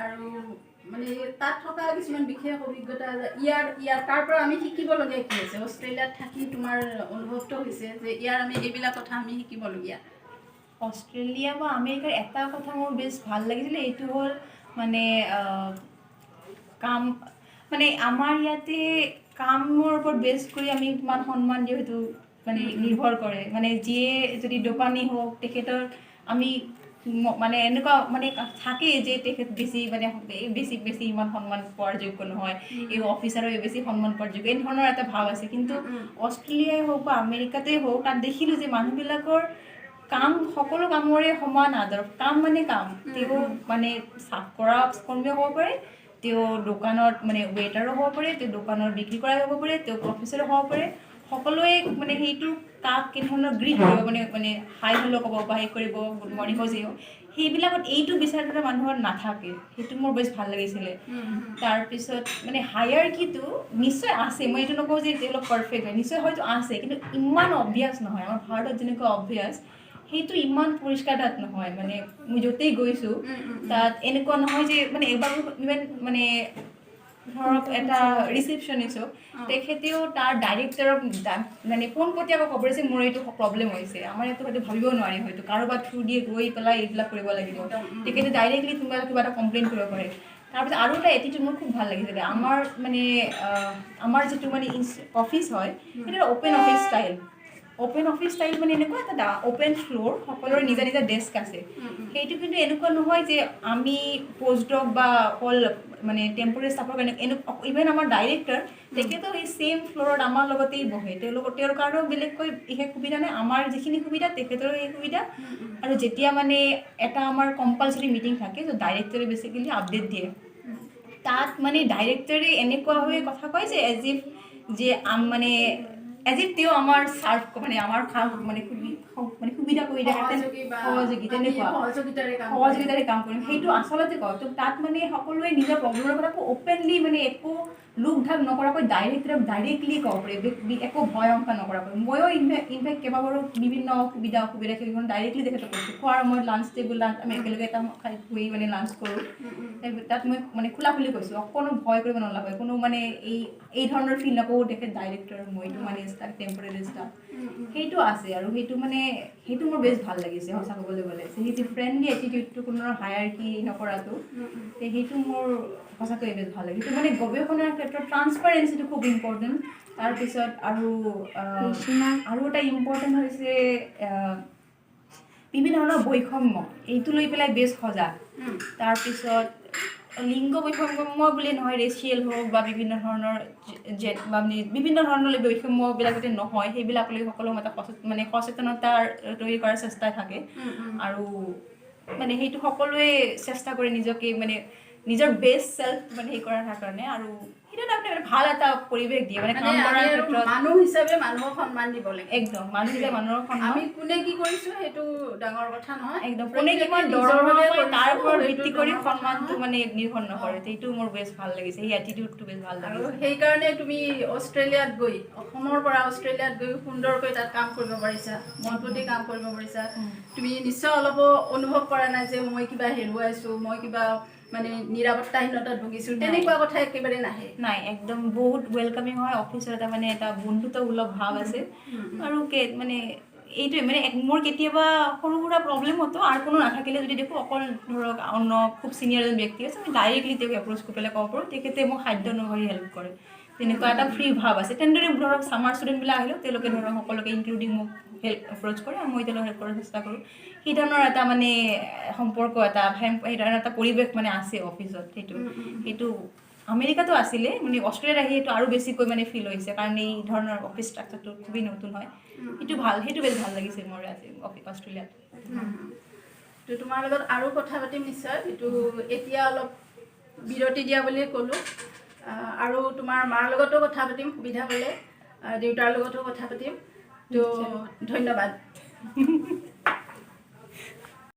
আৰু মানে তাত থকা কিছুমান বিশেষ অভিজ্ঞতা ইয়াৰ তাৰ পৰা আমি শিকিবলগীয়া কি আছে অষ্ট্ৰেলিয়াত থাকি তোমাৰ অনুভৱটো হৈছে যে ইয়াৰ আমি এইবিলাক কথা আমি শিকিবলগীয়া অষ্ট্ৰেলিয়া বা আমেৰিকাৰ এটা কথা মোৰ বেছ ভাল লাগিছিলে এইটো হ'ল মানে কাম মানে আমাৰ ইয়াতে কামৰ ওপৰত বেছ কৰি আমি কিমান সন্মান দিওঁ সেইটো মানে নিৰ্ভৰ কৰে মানে যিয়ে যদি দোকানী হওক তেখেতৰ আমি মানে এনেকুৱা মানে থাকে যে তেখেত বেছি মানে বেছি ইমান সন্মান পোৱাৰ যোগ্য নহয় এই অফিচাৰো বেছি সন্মান পোৱাৰ যোগ্য এই ধৰণৰ এটা ভাৱ আছে কিন্তু অষ্ট্ৰেলিয়াই হওক বা আমেৰিকাতেই হওক তাত দেখিলোঁ যে মানুহবিলাকৰ কাম সকলো কামৰে সমান আদৰ কাম মানে কাম তেওঁ মানে চাফ কৰা কৰ্মীও হ'ব পাৰে তেওঁ দোকানত মানে ৱেটাৰো হ'ব পাৰে তেওঁ দোকানৰ বিক্ৰী কৰাই হ'ব পাৰে তেওঁ প্ৰফেচাৰো হ'ব পাৰে সকলোৱে মানে সেইটো কাক কেনেধৰণৰ গ্ৰীট কৰিব মানে হাই হেল্ল' ক'ব বা হেৰি কৰিব গুড মৰ্ণিং যি হওক সেইবিলাকত এইটো বিচাৰ থকা মানুহৰ নাথাকে সেইটো মোৰ বেছ ভাল লাগিছিলে তাৰপিছত মানে হায়াৰকিটো নিশ্চয় আছে মই এইটো নকওঁ যে তেওঁলোক পাৰফেক্ট হয় নিশ্চয় হয়তো আছে কিন্তু ইমান অবভিয়াছ নহয় আমাৰ ভাৰতত যেনেকুৱা অবভিয়াছ সেইটো ইমান পৰিষ্কাৰ তাত নহয় মানে মই য'তেই গৈছোঁ তাত এনেকুৱা নহয় যে মানে এবাৰ ইভেন মানে ধৰক এটা ৰিচিপশ্যনিষ্ট তেখেতেও তাৰ ডাইৰেক্টৰক মানে পোনপটীয়াকৈ খবৰ যে মোৰ এইটো প্ৰব্লেম হৈছে আমাৰ এইটো হয়তো ভাবিব নোৱাৰি হয়তো কাৰোবাৰ থ্ৰু দিয়ে গৈ পেলাই এইবিলাক কৰিব লাগিব তেখেতে ডাইৰেক্টলি কোনোবা কিবা এটা কমপ্লেইন কৰিব পাৰে তাৰপিছত আৰু এটা এটিটিউড মোৰ খুব ভাল লাগিছিলে আমাৰ মানে আমাৰ যিটো মানে অফিচ হয় সেইটো এটা অ'পেন অফিচ ষ্টাইল মানে এনেকুৱা এটা অ'পেন ফ্ল'ৰ সকলোৰে নিজা নিজা ডেস্ক আছে সেইটো কিন্তু এনেকুৱা নহয় যে আমি পষ্টডক বা অকল মানে টেম্পৰেৰী ষ্টাফৰ কাৰণে ইভেন আমাৰ ডাইৰেক্টৰ তেখেতেও এই ছেইম ফ্ল'ৰত আমাৰ লগতেই বহে তেওঁৰ কাৰণেও বেলেগকৈ বিশেষ সুবিধা নাই আমাৰ যিখিনি সুবিধা তেখেতৰো সেই সুবিধা আৰু যেতিয়া মানে এটা আমাৰ কম্পালচৰি মিটিং থাকে ত' ডাইৰেক্টৰে বেচিকেলি আপডেট দিয়ে তাত মানে ডাইৰেক্টৰে এনেকুৱাভাৱে কথা কয় যে এজ ইফ যে মানে এজ ইফ তেওঁ আমাৰ চাৰ্ভ মানে আমাৰ মানে সুবিধা কৰি দিয়ে সহযোগী তেনেকুৱা সহযোগিতাৰে কাম কৰিম সেইটো আচলতে কয় তো তাত মানে সকলোৱে নিজৰ প্ৰব্লেমৰ কথা অ'পেনলি মানে একো লোক ঢাক নকৰাকৈ ডাইৰেক্টলি ক'ব পাৰে একো ভয় শংকা নকৰাকৈ ময়ো ইনফেক্ট কেইবাবাৰো বিভিন্ন অসুবিধা সেইখন ডাইৰেক্টলি তেখেতক কৈছোঁ খোৱাৰ সময়ত লাঞ্চ টেবুল আমি একেলগে এটা বহি মানে লাঞ্চ কৰোঁ তাত মই মানে খোলাখুলি কৈছোঁ অকণো ভয় কৰিব নালাগে কোনো মানে এই ধৰণৰ ফিল নকৰোঁ তেখেত ডাইৰেক্টৰ মইতো মানে ষ্টাফ টেম্পৰেৰী ষ্টাফ সেইটো আছে আৰু সেইটো মোৰ বেছ ভাল লাগিছে সঁচা ক'বলৈ গ'লে সেইটো ফ্ৰেণ্ডলি এটিটিউডটো কোনো হায়াৰকি নকৰাটো সেইটো মোৰ সঁচাকৈ বেছ ভাল লাগে সেইটো মানে গৱেষণাৰ ক্ষেত্ৰত ট্ৰান্সপাৰেঞ্চিটো খুব ইম্পৰ্টেণ্ট তাৰপিছত আৰু এটা ইম্পৰ্টেণ্ট হৈছে বিভিন্ন ধৰণৰ বৈষম্য এইটো লৈ পেলাই বেছ সজাগ তাৰপিছত লিংগ বৈষম্য বুলি নহয় ৰেচিয়েল হওক বা বিভিন্ন ধৰণৰ বৈষম্যবিলাক যাতে নহয় সেইবিলাক লৈ সকলো এটা মানে সচেতনতা তৈৰি কৰাৰ চেষ্টা থাকে আৰু মানে সেইটো সকলোৱে চেষ্টা কৰে নিজকে মানে নিজৰ বেষ্ট চেল্ফ মানে হেৰি কৰাৰ কাৰণে আৰু সেইটো তাৰমানে ভাল এটা পৰিৱেশ দিয়ে মানে কাম কৰাৰ ক্ষেত্ৰত মানুহ হিচাপে মানুহক সন্মান দিব লাগে একদম মানুহ হিচাপে মানুহৰ সন্মান আমি কোনে কি কৰিছোঁ সেইটো ডাঙৰ কথা নহয় একদম কোনে কিমান দৰমহা পায় তাৰ ওপৰত ভিত্তি কৰি সন্মানটো মানে নিৰ্ভৰ নকৰে সেইটো মোৰ বেছ ভাল লাগিছে সেই এটিটিউডটো বেছ ভাল লাগিছে আৰু সেইকাৰণে তুমি অষ্ট্ৰেলিয়াত গৈ অসমৰ পৰা অষ্ট্ৰেলিয়াত গৈ সুন্দৰকৈ তাত কাম কৰিব পাৰিছা মনপুতি কাম কৰিব পাৰিছা তুমি নিশ্চয় অলপো অনুভৱ কৰা নাই যে মই কিবা হেৰুৱাইছোঁ মই কিবা মানে নিৰাপত্তাহীনতাত ভুগিছোঁ তেনেকুৱা কথা একেবাৰে নাই একদম বহুত ৱেলকামিং হয় অফিচৰ এটা মানে এটা বন্ধুত্বসুলভ ভাৱ আছে আৰু মানে এইটোৱে মানে মোৰ কেতিয়াবা সৰু সুৰা প্ৰব্লেম হতো আৰু কোনো নাথাকিলে যদি দেখোঁ অকল ধৰক অন্য খুব ছিনিয়ৰ এজন ব্যক্তি আছে আমি ডাইৰেক্টলি তেওঁক এপ্ৰ'চ কৰি পেলাই ক'ব পাৰোঁ তেখেতে মোক খাদ্য অনুসৰি হেল্প কৰে তেনেকুৱা এটা ফ্ৰী ভাৱ আছে তেনেদৰে ধৰক ছামাৰ ষ্টুডেণ্টবিলাক আহিলেও তেওঁলোকে ধৰক সকলোকে ইনক্লুডিং মোক এপ্ৰ'চ কৰে আৰু মই তেওঁলোকক হেল্প কৰাৰ চেষ্টা কৰোঁ সেই ধৰণৰ এটা মানে সম্পৰ্ক সেই ধৰণৰ এটা পৰিৱেশ মানে আছে অফিচত সেইটো আমেৰিকাতো আছিলে মানে অষ্ট্ৰেলিয়াত আহি সেইটো আৰু বেছিকৈ মানে ফিল হৈছে কাৰণ এই ধৰণৰ অফিচ ষ্ট্ৰাকচাৰটো খুবেই নতুন হয় সেইটো বেছ ভাল লাগিছে মোৰ আজি অষ্ট্ৰেলিয়াত তো তোমাৰ লগত আৰু কথা পাতিম নিশ্চয় এইটো এতিয়া অলপ বিৰতি দিয়া বুলিয়ে ক'লোঁ আৰু তোমাৰ মাৰ লগতো কথা পাতিম সুবিধা পালে দেউতাৰ লগতো কথা পাতিম তো ধন্যবাদ